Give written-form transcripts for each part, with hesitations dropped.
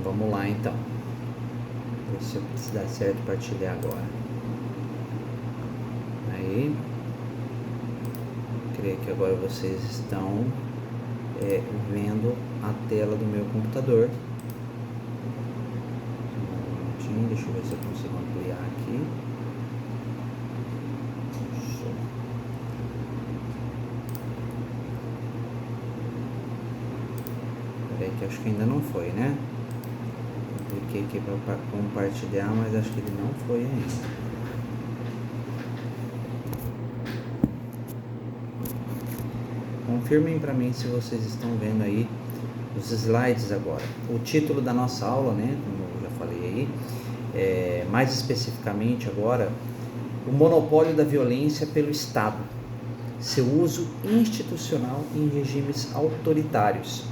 Vamos lá então. Ver se dá certo partilhar agora. Aí. Creio que agora vocês estão vendo a tela do meu computador. Um minutinho, deixa eu ver se eu consigo ampliar aqui. Peraí que acho que ainda não foi, né? Cliquei aqui para compartilhar, mas acho que ele não foi ainda. Confirmem para mim se vocês estão vendo aí os slides agora. O título da nossa aula, né, como eu já falei aí, mais especificamente agora, o monopólio da violência pelo Estado, seu uso institucional em regimes autoritários.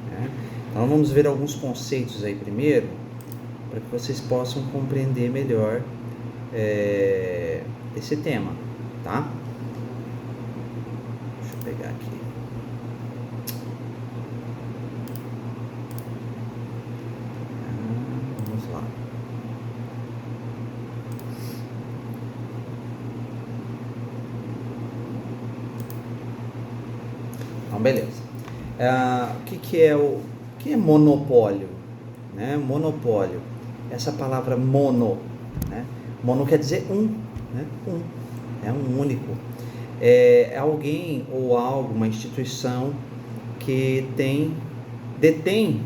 Né? Então vamos ver alguns conceitos aí primeiro, para que vocês possam compreender melhor esse tema, tá? Deixa eu pegar aqui. Vamos lá. Então, beleza. O que é monopólio? Né? Monopólio. Essa palavra mono, né? Mono quer dizer um, né? É um único. É alguém ou algo, uma instituição que detém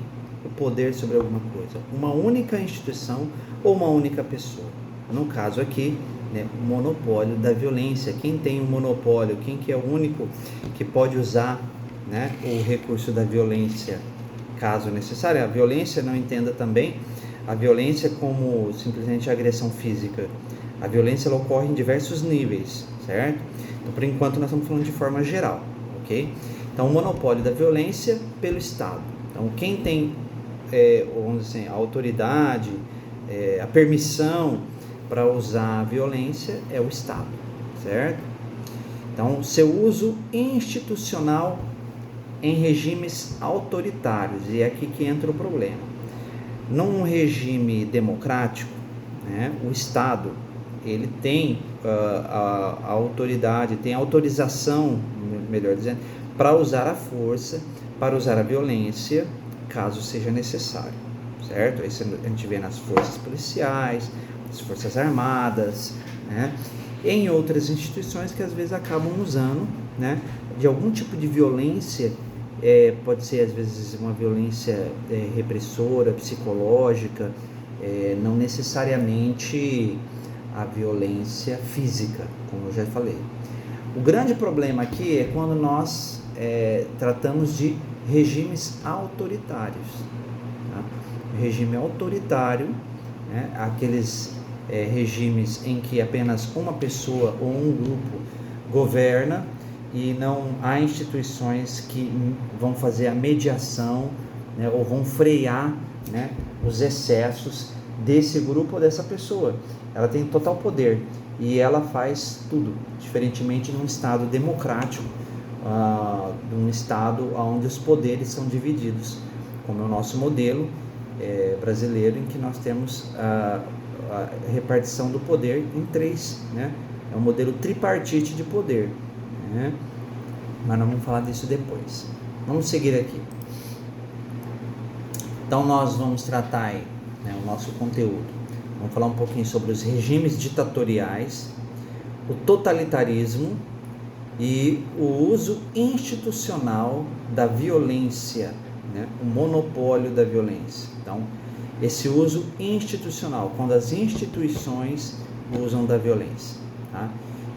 o poder sobre alguma coisa. Uma única instituição ou uma única pessoa. No caso aqui, né, o monopólio da violência. Quem tem o monopólio? Quem que é o único que pode usar, né, o recurso da violência, caso necessário? A violência, não entenda também a violência como simplesmente a agressão física. A violência ela ocorre em diversos níveis, certo? Então, por enquanto, nós estamos falando de forma geral, ok? Então, o monopólio da violência pelo Estado. Então, quem tem, vamos dizer assim, a autoridade, a permissão para usar a violência é o Estado, certo? Então, seu uso institucional em regimes autoritários, e é aqui que entra o problema. Num regime democrático, né, o Estado ele tem a autoridade, tem autorização, melhor dizendo, para usar a força, para usar a violência, caso seja necessário, certo? Isso a gente vê nas forças policiais, nas forças armadas, né? Em outras instituições que às vezes acabam usando, né, de algum tipo de violência. Pode ser às vezes uma violência repressora, psicológica, não necessariamente a violência física, como eu já falei. O grande problema aqui é quando nós tratamos de regimes autoritários. Tá? O regime autoritário, né, aqueles regimes em que apenas uma pessoa ou um grupo governa e não há instituições que vão fazer a mediação, né, ou vão frear, né, os excessos desse grupo ou dessa pessoa. Ela tem total poder e ela faz tudo, diferentemente de um Estado democrático, de um Estado onde os poderes são divididos, como é o nosso modelo brasileiro, em que nós temos a repartição do poder em três, né? É um modelo tripartite de poder, né? Mas nós vamos falar disso depois. Vamos seguir aqui. Então nós vamos tratar aí, né, o nosso conteúdo. Vamos falar um pouquinho sobre os regimes ditatoriais, o totalitarismo e o uso institucional da violência, né, o monopólio da violência. Então, esse uso institucional, quando as instituições usam da violência, tá?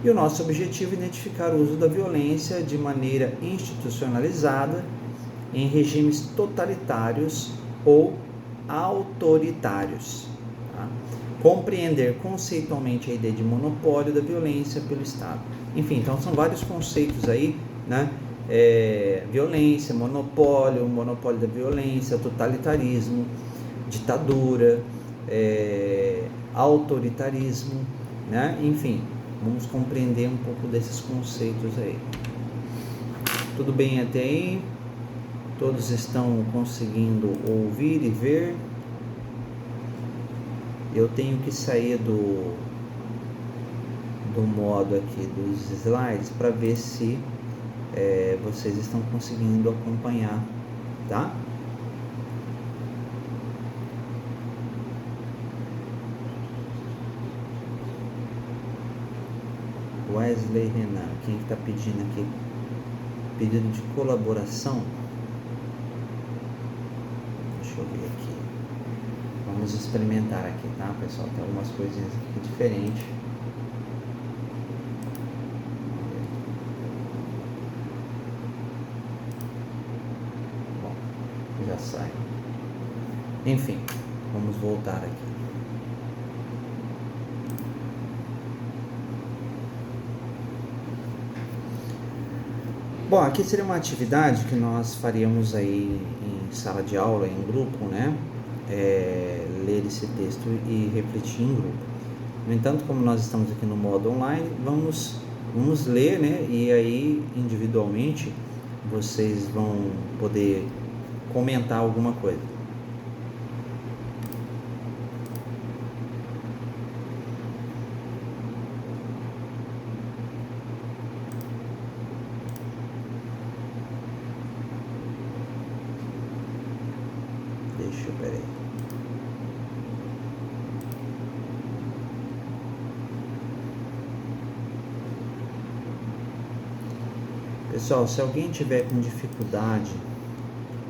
E o nosso objetivo é identificar o uso da violência de maneira institucionalizada em regimes totalitários ou autoritários. Tá? Compreender conceitualmente a ideia de monopólio da violência pelo Estado. Enfim, então são vários conceitos aí, né? Violência, monopólio da violência, totalitarismo, ditadura, autoritarismo, né? Enfim, vamos compreender um pouco desses conceitos aí. Tudo bem até aí? Todos estão conseguindo ouvir e ver Eu tenho que sair do modo aqui dos slides para ver se vocês estão conseguindo acompanhar, tá? Wesley Renan, quem está pedindo aqui? Pedido de colaboração. Deixa eu ver aqui. Vamos experimentar aqui, tá, pessoal? Tem algumas coisinhas aqui diferentes. Bom, já sai. Enfim, vamos voltar aqui. Bom, aqui seria uma atividade que nós faríamos aí em sala de aula, em grupo, né? Ler esse texto e refletir em grupo. No entanto, como nós estamos aqui no modo online, vamos ler, né? E aí, individualmente, vocês vão poder comentar alguma coisa. Peraí. Pessoal, se alguém tiver com dificuldade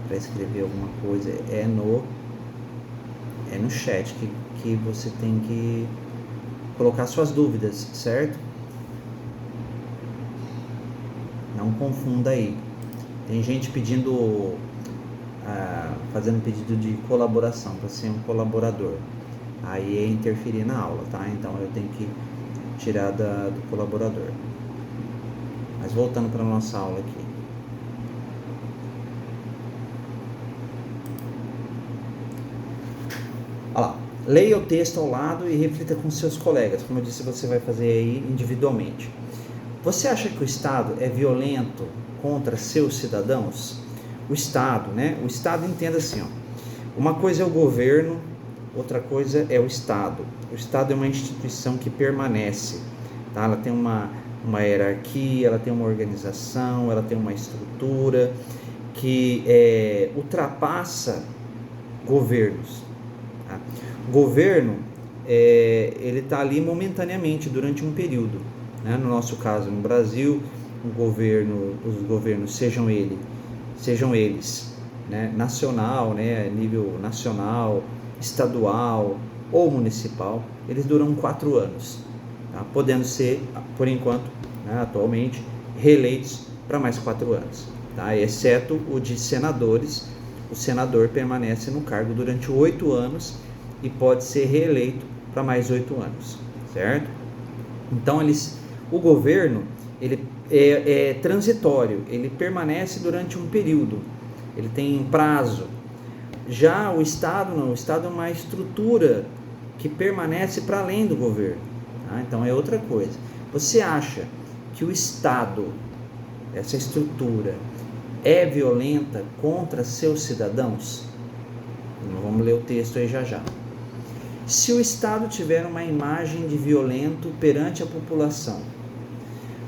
para escrever alguma coisa, é no chat que você tem que colocar suas dúvidas, certo? Não confunda aí. Tem gente pedindo, fazendo pedido de colaboração para ser um colaborador. Aí é interferir na aula, tá? Então eu tenho que tirar do colaborador. Mas voltando para a nossa aula aqui. Olha lá. Leia o texto ao lado e reflita com seus colegas. Como eu disse, você vai fazer aí individualmente. Você acha que o Estado é violento contra seus cidadãos? O Estado, né? O Estado, entenda assim, ó. Uma coisa é o governo, outra coisa é o Estado. O Estado é uma instituição que permanece, tá? Ela tem uma hierarquia, ela tem uma organização, ela tem uma estrutura que ultrapassa governos. Tá? O governo, ele está ali momentaneamente, durante um período. Né? No nosso caso, no Brasil, os governos, sejam eles, né? Nacional, né? Nível nacional, estadual ou municipal, eles duram 4 anos. Tá? Podendo ser, por enquanto, né, atualmente, reeleitos para mais 4 anos. Tá? Exceto o de senadores, o senador permanece no cargo durante 8 anos e pode ser reeleito para mais 8 anos, certo? Então, o governo ele é transitório, ele permanece durante um período, ele tem prazo. Já o Estado não, o Estado é uma estrutura que permanece para além do governo. Tá? Então é outra coisa. Você acha que o Estado, essa estrutura, é violenta contra seus cidadãos? Vamos ler o texto aí já. Se o Estado tiver uma imagem de violento perante a população,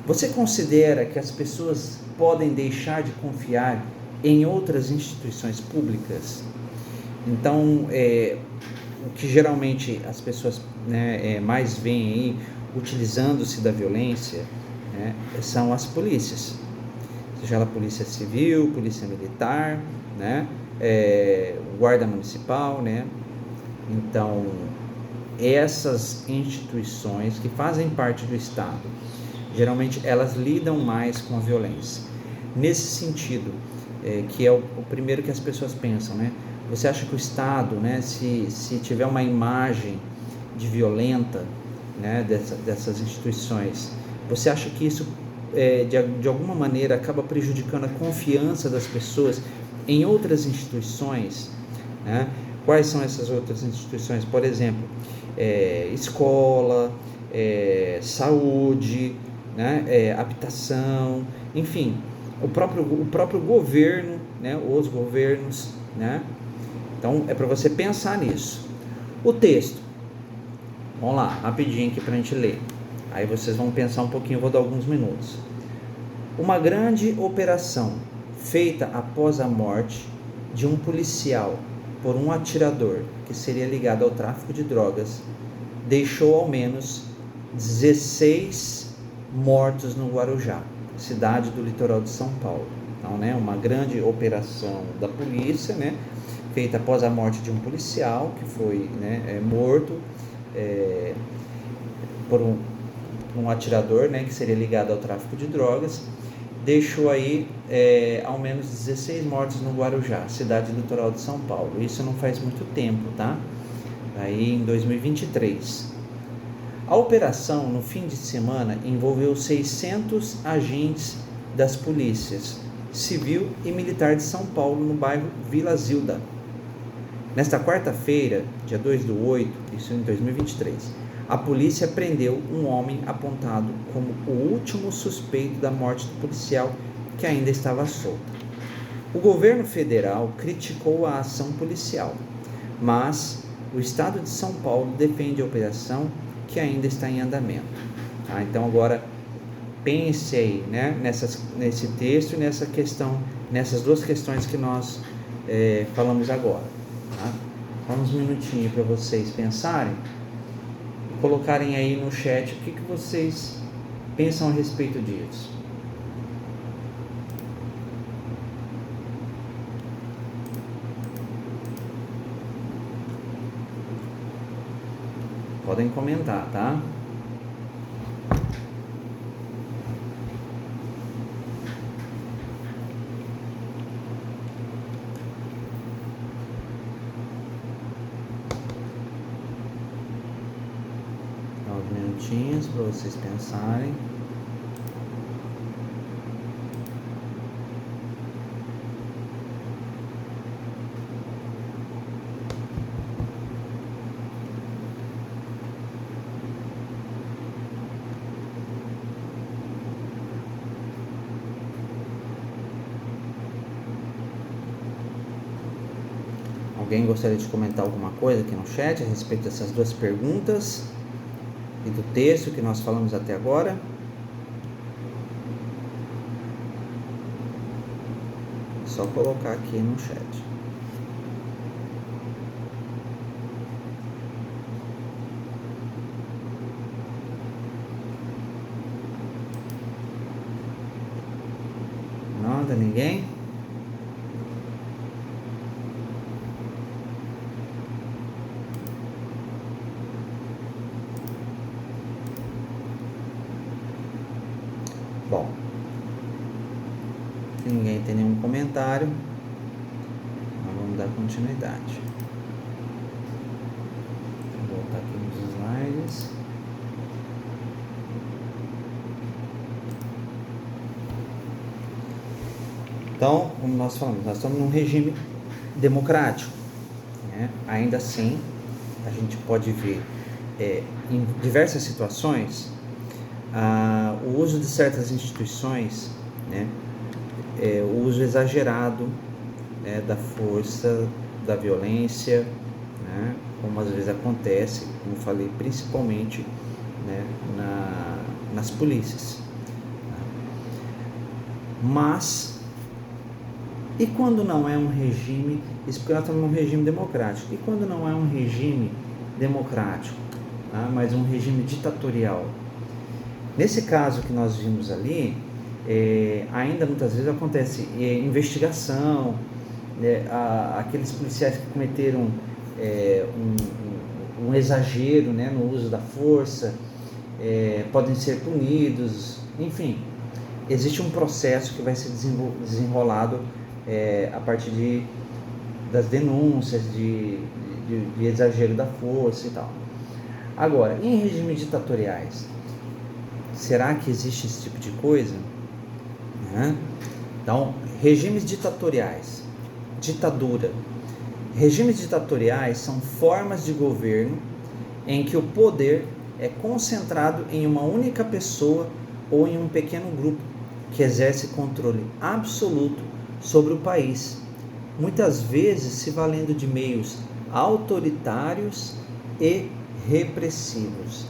você considera que as pessoas podem deixar de confiar em outras instituições públicas? Então, o que geralmente as pessoas, né, mais veem aí, utilizando-se da violência, né, são as polícias, seja ela polícia civil, polícia militar, né, guarda municipal, né. Então, essas instituições que fazem parte do Estado, geralmente elas lidam mais com a violência. Nesse sentido, que é o primeiro que as pessoas pensam, né? Você acha que o Estado, né, se tiver uma imagem de violenta, né, dessas instituições, você acha que isso de alguma maneira acaba prejudicando a confiança das pessoas em outras instituições, né? Quais são essas outras instituições? Por exemplo, escola, saúde, né, habitação, enfim, o próprio governo, né, os governos, né? Então é para você pensar nisso. O texto, Vamos lá, rapidinho aqui para a gente ler. Aí vocês vão pensar um pouquinho, vou dar alguns minutos. Uma grande operação feita após a morte de um policial por um atirador que seria ligado ao tráfico de drogas deixou ao menos 16 mortos no Guarujá, cidade do litoral de São Paulo. Então, né, uma grande operação da polícia, né, feita após a morte de um policial que foi, né, morto por um atirador, né, que seria ligado ao tráfico de drogas, deixou aí ao menos 16 mortos no Guarujá, cidade do litoral de São Paulo. Isso não faz muito tempo, tá? Aí em 2023. A operação no fim de semana envolveu 600 agentes das polícias civil e militar de São Paulo no bairro Vila Zilda. Nesta quarta-feira, dia 2/8, isso em 2023, a polícia prendeu um homem apontado como o último suspeito da morte do policial que ainda estava solto. O governo federal criticou a ação policial, mas o estado de São Paulo defende a operação que ainda está em andamento. Tá? Então agora pense aí, né, nesse texto e nessa questão, nessas duas questões que nós falamos agora. Tá? Só uns minutinhos para vocês pensarem e colocarem aí no chat o que vocês pensam a respeito disso. Podem comentar, tá? Minutinhos para vocês pensarem. Alguém gostaria de comentar alguma coisa aqui no chat a respeito dessas duas perguntas e do texto que nós falamos até agora? É só colocar aqui no chat. Nada, ninguém? Bom, se ninguém tem nenhum comentário, nós vamos dar continuidade. Vou voltar aqui nos slides. Então, como nós falamos, nós estamos num regime democrático, né? Ainda assim, a gente pode ver em diversas situações o uso de certas instituições, né, o uso exagerado, né, da força, da violência, né, como às vezes acontece, como falei, principalmente, né, nas polícias. Mas, e quando não é um regime, isso porque nós estamos num regime democrático, e quando não é um regime democrático, tá, mas um regime ditatorial? Nesse caso que nós vimos ali, ainda muitas vezes acontece investigação, né, aqueles policiais que cometeram um exagero, né, no uso da força, podem ser punidos, enfim, existe um processo que vai ser desenrolado a partir das denúncias de exagero da força e tal. Agora, em regimes ditatoriais, será que existe esse tipo de coisa? Então, regimes ditatoriais, ditadura. Regimes ditatoriais são formas de governo em que o poder é concentrado em uma única pessoa ou em um pequeno grupo que exerce controle absoluto sobre o país, muitas vezes se valendo de meios autoritários e repressivos.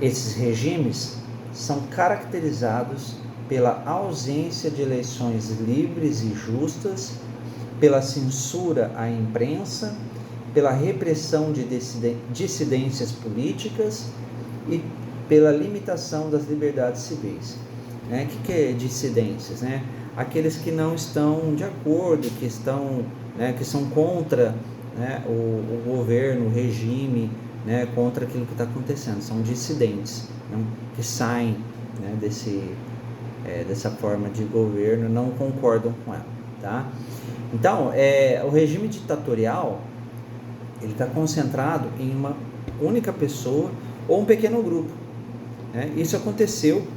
Esses regimes são caracterizados pela ausência de eleições livres e justas, pela censura à imprensa, pela repressão de dissidências políticas e pela limitação das liberdades civis. O que é dissidências? Aqueles que não estão de acordo, que são contra o governo, o regime, contra aquilo que está acontecendo, são dissidentes, que saem dessa forma de governo, não concordam com ela, tá? Então, o regime ditatorial, ele está concentrado em uma única pessoa ou um pequeno grupo, Isso aconteceu,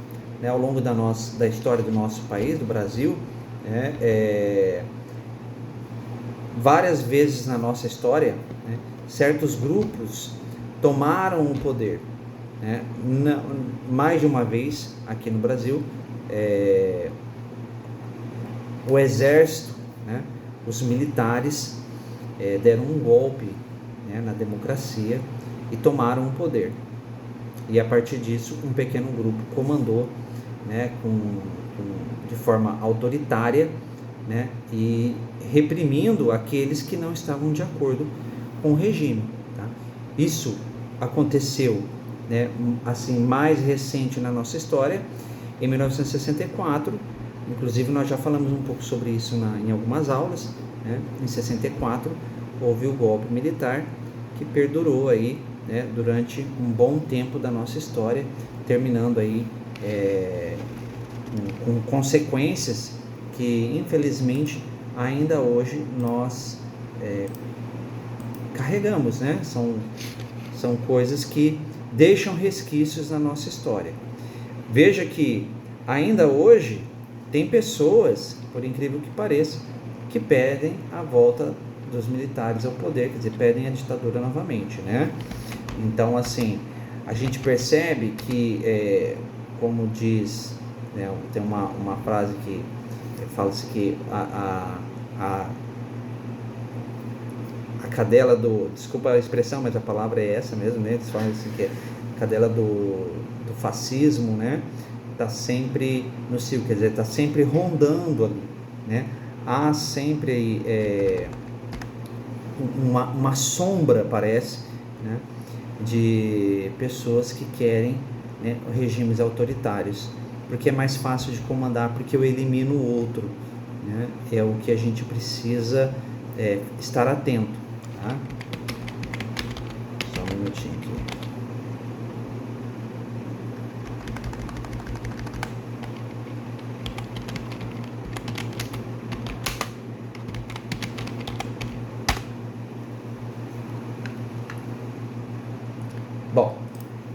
ao longo da história do nosso país, do Brasil, várias vezes na nossa história, certos grupos tomaram o poder, mais de uma vez aqui no Brasil, o exército, os militares deram um golpe na democracia e tomaram o poder. E a partir disso, um pequeno grupo comandou, de forma autoritária, e reprimindo aqueles que não estavam de acordo com o regime. Tá? Isso aconteceu, assim, mais recente na nossa história, em 1964. Inclusive nós já falamos um pouco sobre isso em algumas aulas. Em 64 houve o golpe militar que perdurou aí, durante um bom tempo da nossa história, terminando aí com consequências que infelizmente ainda hoje nós carregamos, são coisas que deixam resquícios na nossa história. Veja que ainda hoje tem pessoas, por incrível que pareça, que pedem a volta dos militares ao poder, quer dizer, pedem a ditadura novamente, Então, assim, a gente percebe que, como diz, tem uma frase que fala-se que a cadela desculpa a expressão, mas a palavra é essa mesmo, Eles falam assim que a cadela do fascismo, está sempre no circo, quer dizer, está sempre rondando ali, Há sempre uma sombra, parece, de pessoas que querem regimes autoritários, porque é mais fácil de comandar, porque eu elimino o outro, É o que a gente precisa estar atento, tá? Só um minutinho aqui. Bom,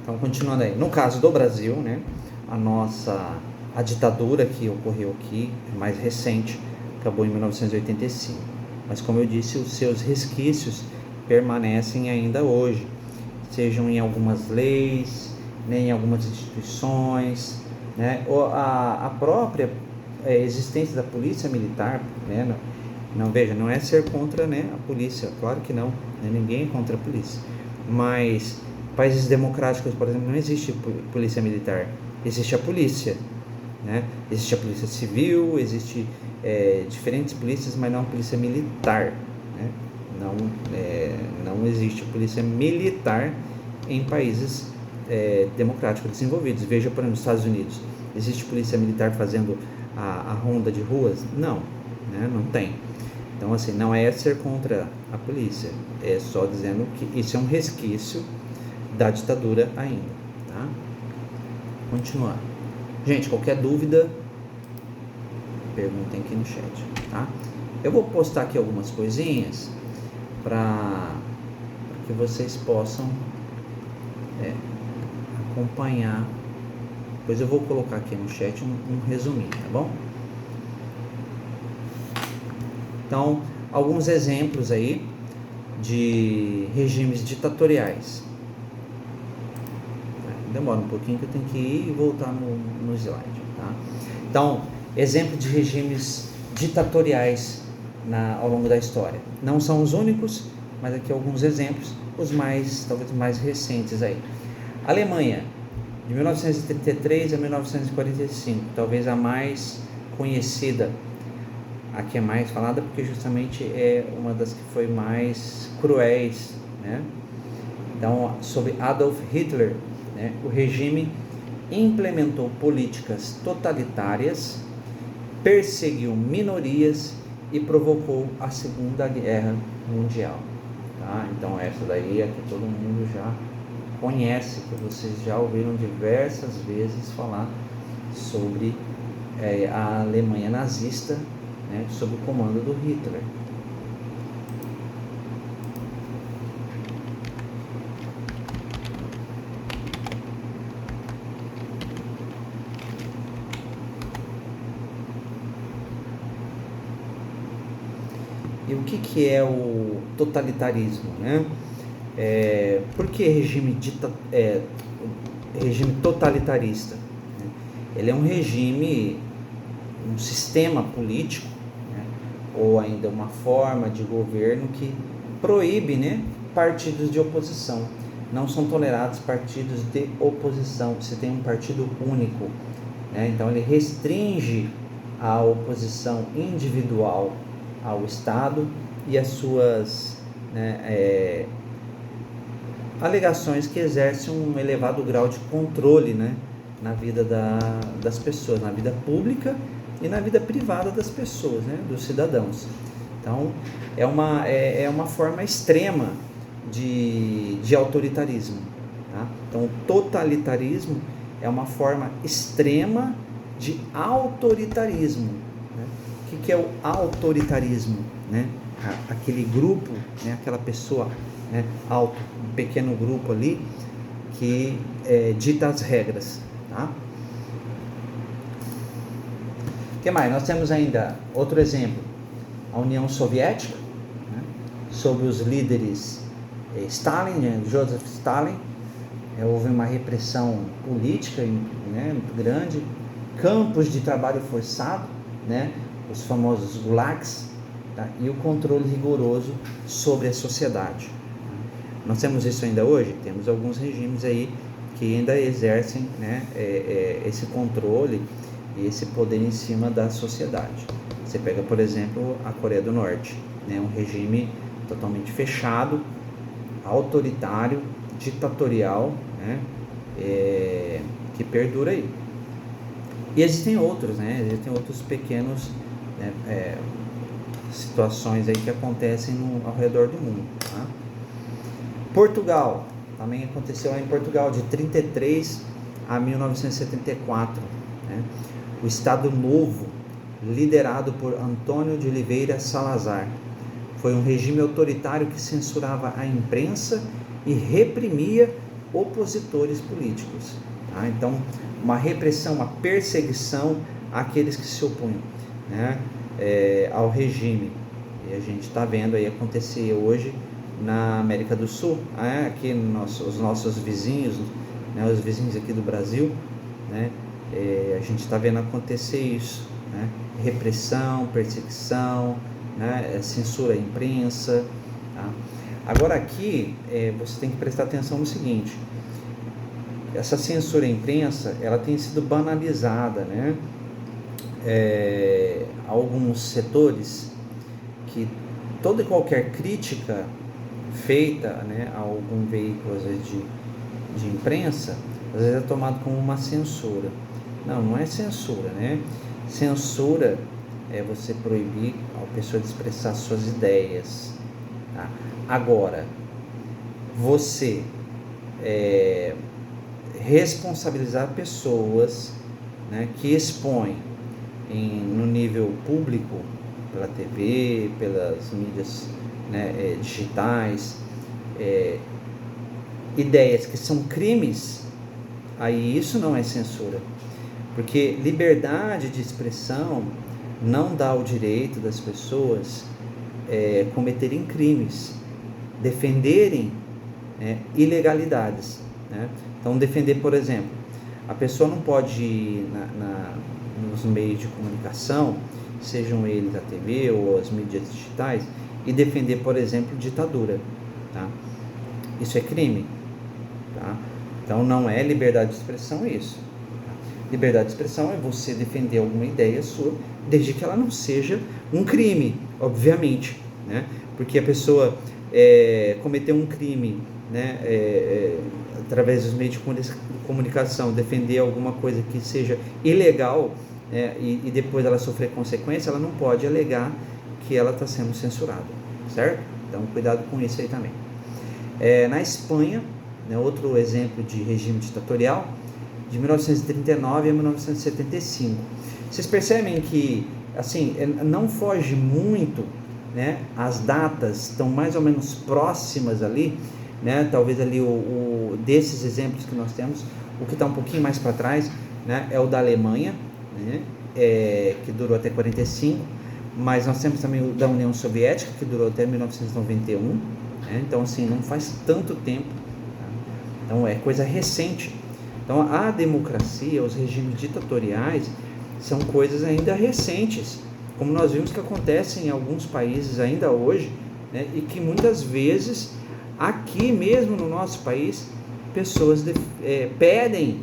então continuando aí, no caso do Brasil, a ditadura que ocorreu aqui, mais recente, acabou em 1985, mas como eu disse, os seus resquícios permanecem ainda hoje, sejam em algumas leis, em algumas instituições, ou a própria existência da polícia militar, veja, não é ser contra a polícia, claro que não, ninguém é contra a polícia, mas países democráticos, por exemplo, não existe polícia militar, existe a polícia, existe a polícia civil, existe diferentes polícias, mas não a polícia militar, não existe polícia militar em países democráticos desenvolvidos. Veja, por exemplo, nos Estados Unidos, existe polícia militar fazendo a ronda de ruas? Não, não tem. Então, assim, não é ser contra a polícia, é só dizendo que isso é um resquício da ditadura ainda, tá? Continuar. Gente, qualquer dúvida, perguntem aqui no chat, tá? Eu vou postar aqui algumas coisinhas para que vocês possam acompanhar. Depois eu vou colocar aqui no chat um resuminho, tá bom? Então, alguns exemplos aí de regimes ditatoriais. Demora um pouquinho que eu tenho que ir e voltar no slide, tá? Então, exemplo de regimes ditatoriais ao longo da história. Não são os únicos, mas aqui alguns exemplos, talvez mais recentes aí. Alemanha, de 1933 a 1945, talvez a mais conhecida, a que é mais falada, porque justamente é uma das que foi mais cruéis, né? Então, sob Adolf Hitler, né, o regime implementou políticas totalitárias, perseguiu minorias e provocou a Segunda Guerra Mundial. Tá? Então, essa daí é que todo mundo já conhece, que vocês já ouviram diversas vezes falar sobre a Alemanha nazista, né, sob o comando do Hitler. E o que é o totalitarismo, né? Por que regime totalitarista? Ele é um regime, um sistema político, né? Ou ainda uma forma de governo que proíbe, né, partidos de oposição. Não são tolerados partidos de oposição. Você tem um partido único, né? Então ele restringe a oposição individual ao Estado e as suas, né, alegações que exercem um elevado grau de controle, né, na vida das pessoas, na vida pública e na vida privada das pessoas, né, dos cidadãos. Então, é uma forma extrema de autoritarismo. Tá? Então, o totalitarismo é uma forma extrema de autoritarismo. Né? O que é o autoritarismo? Né? Aquele grupo, né, aquela pessoa, né, um pequeno grupo ali que dita as regras. Tá? O que mais? Nós temos ainda outro exemplo, a União Soviética, né, sob os líderes Stalin, né, Joseph Stalin. Houve uma repressão política, né, muito grande, campos de trabalho forçado, né, os famosos gulags, tá, e o controle rigoroso sobre a sociedade. Nós temos isso ainda hoje? Temos alguns regimes aí que ainda exercem, né, esse controle e esse poder em cima da sociedade. Você pega, por exemplo, a Coreia do Norte, né, um regime totalmente fechado, autoritário, ditatorial, né, que perdura aí. E existem outros, né, existem outros pequenos, né, situações aí que acontecem ao redor do mundo. Tá? Portugal, também aconteceu lá em Portugal, de 33 a 1974, né? O Estado Novo, liderado por Antônio de Oliveira Salazar, foi um regime autoritário que censurava a imprensa e reprimia opositores políticos. Tá? Então, uma repressão, uma perseguição àqueles que se opunham, né, ao regime. E a gente está vendo aí acontecer hoje na América do Sul, aqui os nossos vizinhos, né, os vizinhos aqui do Brasil, né, a gente está vendo acontecer isso, né, repressão, perseguição, né, censura à imprensa. Tá? Agora aqui você tem que prestar atenção no seguinte: essa censura à imprensa, ela tem sido banalizada, né? Alguns setores que toda e qualquer crítica feita, né, a algum veículo de imprensa, às vezes é tomado como uma censura. Não é censura, né? Censura é você proibir a pessoa de expressar suas ideias. Tá? Agora, você responsabilizar pessoas, né, que expõem no nível público, pela TV, pelas mídias, né, digitais, ideias que são crimes, aí isso não é censura, porque liberdade de expressão não dá o direito das pessoas cometerem crimes, defenderem ilegalidades, né? Então, defender, por exemplo, a pessoa não pode ir nos meios de comunicação, sejam eles a TV ou as mídias digitais, e defender, por exemplo, ditadura, tá? Isso é crime, tá? Então não é liberdade de expressão isso. Liberdade de expressão é você defender alguma ideia sua, desde que ela não seja um crime, obviamente, né? Porque a pessoa cometeu um crime, né? Através dos meios de comunicação, defender alguma coisa que seja ilegal, e depois ela sofrer consequência, ela não pode alegar que ela está sendo censurada, certo? Então cuidado com isso aí também. Na Espanha, né, outro exemplo de regime ditatorial, de 1939 a 1975. Vocês percebem que, assim, não foge muito, né? As datas estão mais ou menos próximas ali, né? Talvez ali desses exemplos que nós temos, o que está um pouquinho mais para trás, né? É o da Alemanha, né? Que durou até 45, mas nós temos também o da União Soviética, que durou até 1991, né? Então, assim, não faz tanto tempo, tá? Então é coisa recente. Então a democracia, os regimes ditatoriais são coisas ainda recentes, como nós vimos que acontecem em alguns países ainda hoje, né? E que muitas vezes aqui mesmo no nosso país pessoas pedem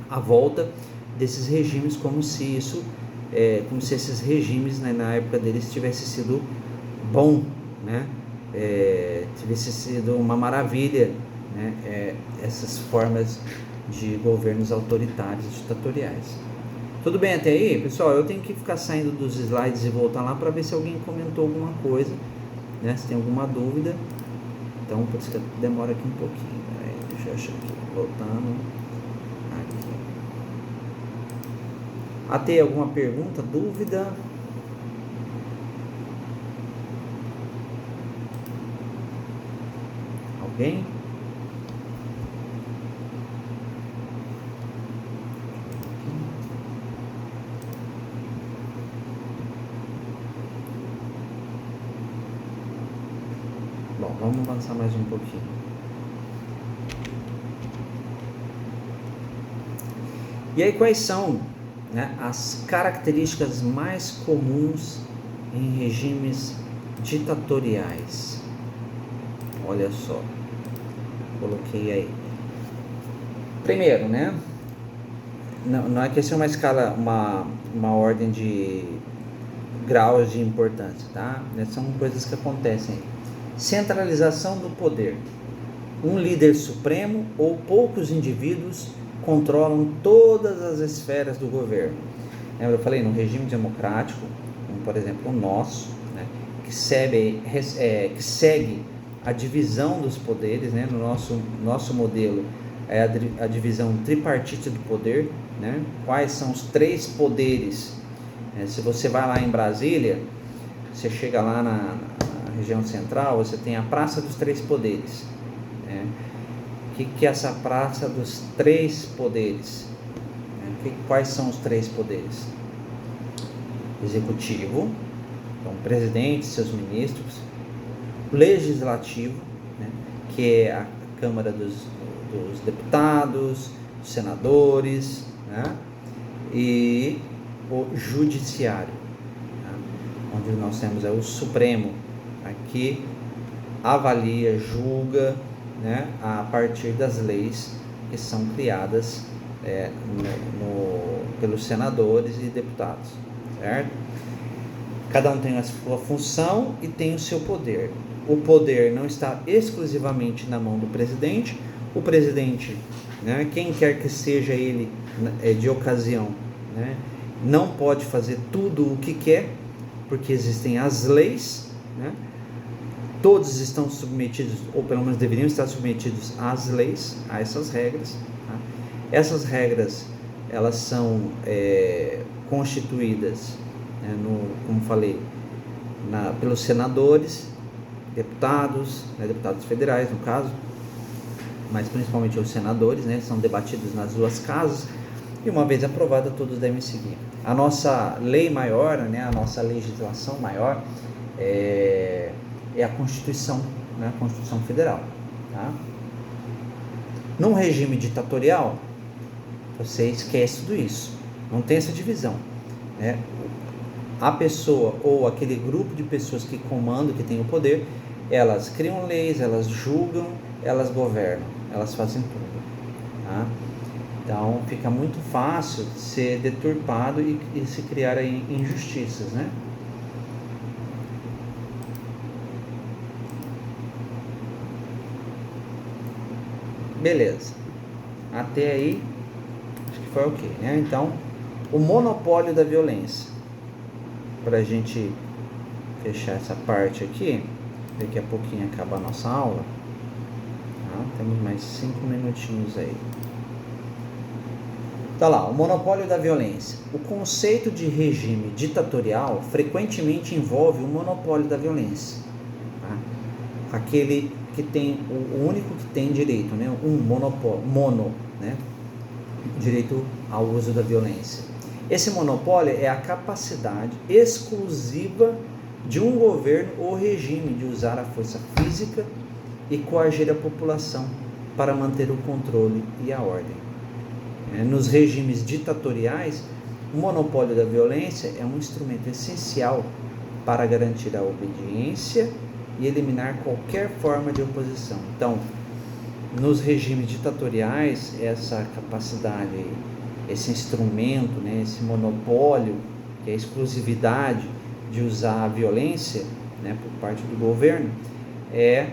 a volta desses regimes como se esses regimes, né, na época deles tivesse sido bom, né? Tivesse sido uma maravilha, né? Essas formas de governos autoritários e ditatoriais. Tudo bem até aí, pessoal? Eu tenho que ficar saindo dos slides e voltar lá para ver se alguém comentou alguma coisa, né? Se tem alguma dúvida. Então, por isso que demora aqui um pouquinho. Deixa eu achar aqui, voltando aqui. Até alguma pergunta, dúvida? Alguém? Bom, vamos avançar mais um pouquinho. E aí, quais são, né, as características mais comuns em regimes ditatoriais? Olha só, coloquei aí. Primeiro, né? Não é que essa é uma escala, uma ordem de graus de importância, tá? São coisas que acontecem. Centralização do poder. Um líder supremo ou poucos indivíduos controlam todas as esferas do governo. Lembra, eu falei, no regime democrático, como por exemplo o nosso, né, que segue a divisão dos poderes, né? No nosso modelo é a divisão tripartite do poder, né? Quais são os três poderes? Se você vai lá em Brasília, você chega lá na região central, você tem a Praça dos Três Poderes, né? O que é essa Praça dos Três Poderes? Quais são os três poderes? Executivo, então presidente, seus ministros. Legislativo, né, que é a Câmara dos Deputados, dos senadores, né, e o Judiciário, né, onde nós temos o Supremo, aqui avalia, julga, né, a partir das leis que são criadas pelos senadores e deputados, certo? Cada um tem a sua função e tem o seu poder. O poder não está exclusivamente na mão do presidente. O presidente, né, quem quer que seja ele de ocasião, né, não pode fazer tudo o que quer, porque existem as leis, né? Todos estão submetidos, ou pelo menos deveriam estar submetidos às leis, a essas regras, tá? Essas regras, elas são constituídas, né, como falei, pelos senadores, deputados, né, deputados federais no caso, mas principalmente os senadores, né, são debatidos nas duas casas, e uma vez aprovada, todos devem seguir. A nossa lei maior, né, a nossa legislação maior é a Constituição, né, a Constituição Federal, tá? Num regime ditatorial, você esquece tudo isso, não tem essa divisão, né? a pessoa ou aquele grupo de pessoas que comandam, que tem o poder, elas criam leis, elas julgam, elas governam, elas fazem tudo. Tá? Então fica muito fácil ser deturpado e se criar aí injustiças, né? Beleza. Até aí, acho que foi ok, né? Então, o monopólio da violência. Para a gente fechar essa parte aqui, daqui a pouquinho acaba a nossa aula. Tá? Temos mais 5 minutinhos aí. Tá lá, o monopólio da violência. O conceito de regime ditatorial frequentemente envolve o monopólio da violência. Tá? Aquele que tem, o único que tem direito, né? Um monopólio, né? Direito ao uso da violência. Esse monopólio é a capacidade exclusiva de um governo ou regime de usar a força física e coagir a população para manter o controle e a ordem. Nos regimes ditatoriais, o monopólio da violência é um instrumento essencial para garantir a obediência e eliminar qualquer forma de oposição. Então, nos regimes ditatoriais, essa capacidade, esse instrumento, né, esse monopólio, que é a exclusividade de usar a violência, né, por parte do governo, é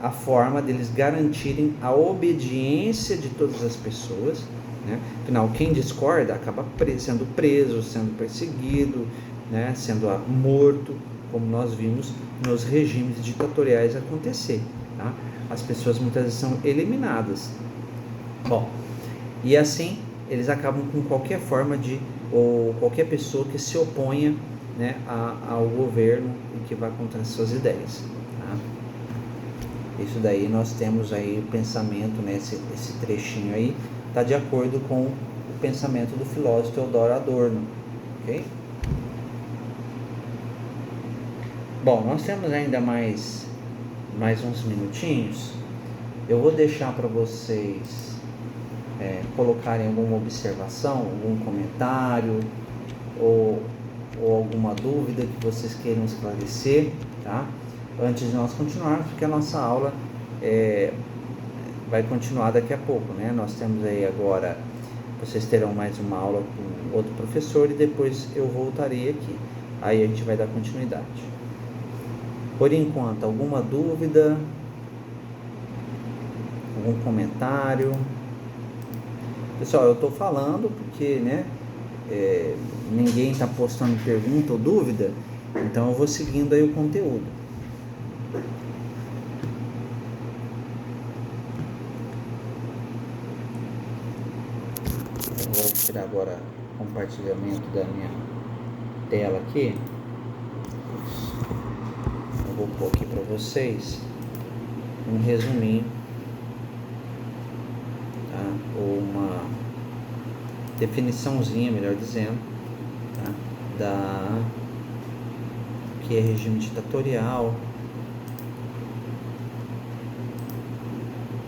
a forma deles garantirem a obediência de todas as pessoas, né? Afinal, quem discorda acaba sendo preso, sendo perseguido, né, sendo morto, como nós vimos nos regimes ditatoriais acontecer. Tá? As pessoas muitas vezes são eliminadas. Bom, e assim eles acabam com qualquer forma de, ou qualquer pessoa que se oponha, né, ao governo e que vá contra as suas ideias. Tá? Isso daí nós temos aí o pensamento, né, esse trechinho aí está de acordo com o pensamento do filósofo Theodor Adorno. Ok? Bom, nós temos ainda mais uns minutinhos. Eu vou deixar para vocês colocarem alguma observação, algum comentário ou alguma dúvida que vocês queiram esclarecer, tá? Antes de nós continuarmos, porque a nossa aula vai continuar daqui a pouco, né? Nós temos aí agora, vocês terão mais uma aula com outro professor e depois eu voltarei aqui. Aí a gente vai dar continuidade. Por enquanto, alguma dúvida? Algum comentário? Pessoal, eu estou falando porque, né, ninguém está postando pergunta ou dúvida, então eu vou seguindo aí o conteúdo. Eu vou tirar agora o compartilhamento da minha tela aqui. Eu vou pôr aqui para vocês um resuminho, tá? Ou uma definiçãozinha, melhor dizendo, tá? Da que é regime ditatorial,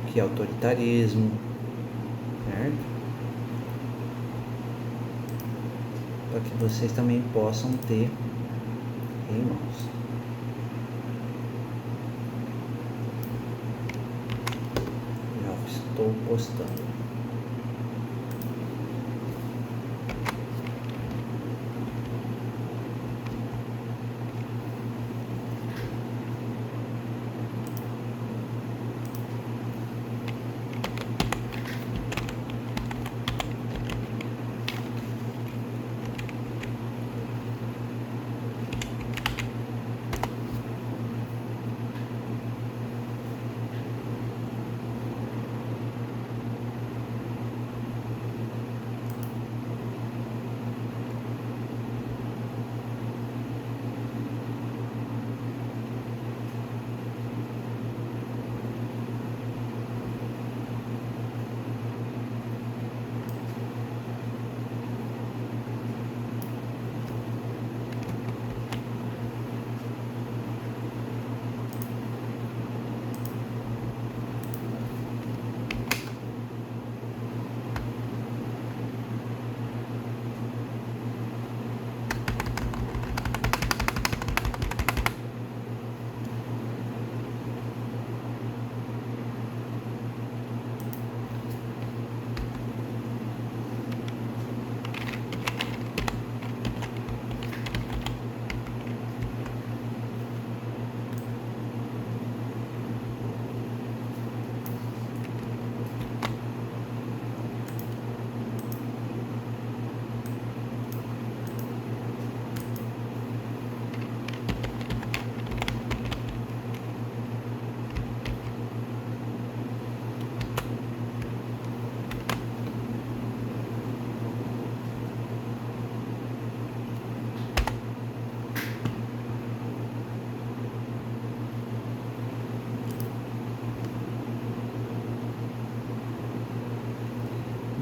que é autoritarismo, certo? Para que vocês também possam ter em mãos. Já estou postando.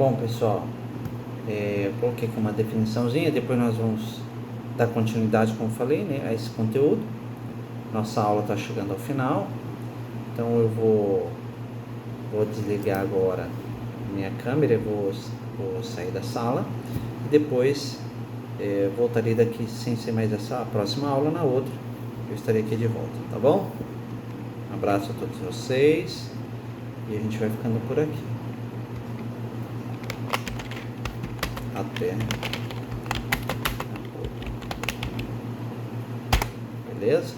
Bom, pessoal, eu coloquei aqui uma definiçãozinha, depois nós vamos dar continuidade, como falei, né, a esse conteúdo. Nossa aula está chegando ao final, então eu vou desligar agora minha câmera, eu vou sair da sala e depois voltarei daqui, sem ser mais essa próxima aula, na outra eu estarei aqui de volta, tá bom? Um abraço a todos vocês e a gente vai ficando por aqui. Até. Beleza?